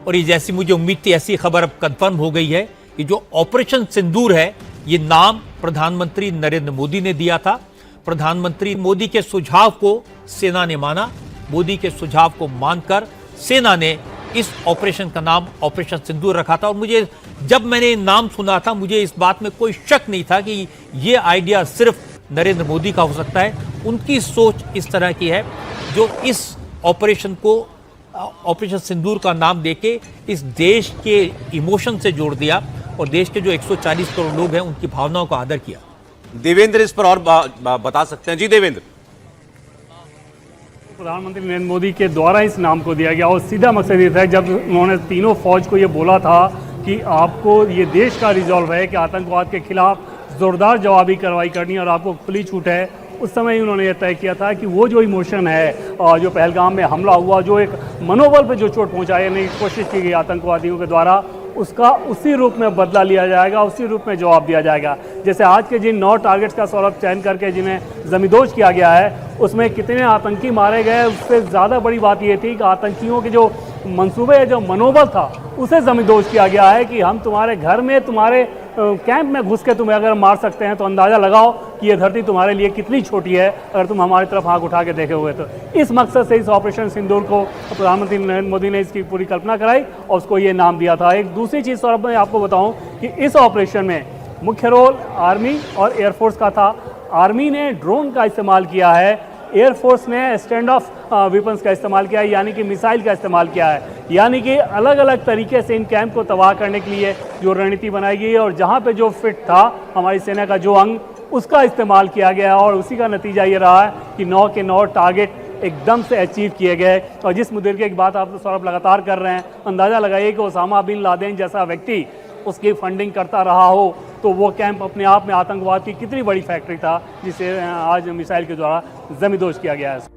और ये जैसी मुझे उम्मीद थी ऐसी खबर अब कंफर्म हो गई है कि जो ऑपरेशन सिंदूर है ये नाम प्रधानमंत्री नरेंद्र मोदी ने दिया था। प्रधानमंत्री मोदी के सुझाव को सेना ने माना, मोदी के सुझाव को मानकर सेना ने इस ऑपरेशन का नाम ऑपरेशन सिंदूर रखा था। और मुझे जब मैंने नाम सुना था मुझे इस बात में कोई शक नहीं था कि ये आइडिया सिर्फ नरेंद्र मोदी का हो सकता है। उनकी सोच इस तरह की है जो इस ऑपरेशन को ऑपरेशन सिंदूर का नाम देके इस देश के इमोशन से जोड़ दिया और देश के जो 140 करोड़ लोग हैं उनकी भावनाओं का आदर किया। देवेंद्र इस पर और बता सकते हैं? जी देवेंद्र। प्रधानमंत्री नरेंद्र मोदी के द्वारा इस नाम को दिया गया और सीधा मकसद ये था, जब उन्होंने तीनों फौज को ये बोला था कि आपको ये देश का रिजॉल्व है कि आतंकवाद के खिलाफ जोरदार जवाबी कार्रवाई करनी है और आपको खुली छूट है, उस समय उन्होंने ये तय किया था कि वो जो इमोशन है और जो पहलगाम में हमला हुआ, जो एक मनोबल पे जो चोट पहुंचाने की कोशिश की गई आतंकवादियों के द्वारा, उसका उसी रूप में बदला लिया जाएगा, उसी रूप में जवाब दिया जाएगा। जैसे आज के जिन 9 टारगेट्स का सौरभ चयन करके जिन्हें जमींदोज किया गया है, उसमें कितने आतंकी मारे गए, उससे ज़्यादा बड़ी बात ये थी कि आतंकियों के जो मंसूबे, जो मनोबल था, उसे जमींदोज किया गया है कि हम तुम्हारे घर में, तुम्हारे कैंप में घुस के तुम्हें अगर मार सकते हैं तो अंदाज़ा लगाओ कि ये धरती तुम्हारे लिए कितनी छोटी है अगर तुम हमारी तरफ आँख उठा के देखे हुए तो। इस मकसद से इस ऑपरेशन सिंदूर को प्रधानमंत्री नरेंद्र मोदी ने इसकी पूरी कल्पना कराई और उसको ये नाम दिया था। एक दूसरी चीज़ सौरभ, मैं आपको बताऊं कि इस ऑपरेशन में मुख्य रोल आर्मी और एयरफोर्स का था। आर्मी ने ड्रोन का इस्तेमाल किया है, एयरफोर्स ने स्टैंड ऑफ वेपन्स का इस्तेमाल किया है, यानी कि मिसाइल का इस्तेमाल किया है। यानी कि अलग अलग तरीके से इन कैंप को तबाह करने के लिए जो रणनीति बनाई गई है और जहां पे जो फिट था हमारी सेना का जो अंग, उसका इस्तेमाल किया गया और उसी का नतीजा ये रहा है कि 9 के 9 टारगेट एकदम से अचीव किए गए। और जिस मुद्दे की एक बात आप तो सौरभ लगातार कर रहे हैं, अंदाज़ा लगाइए कि ओसामा बिन लादेन जैसा व्यक्ति उसकी फंडिंग करता रहा हो तो वो कैंप अपने आप में आतंकवाद की कितनी बड़ी फैक्ट्री था जिसे आज मिसाइल के द्वारा जमींदोज किया गया है।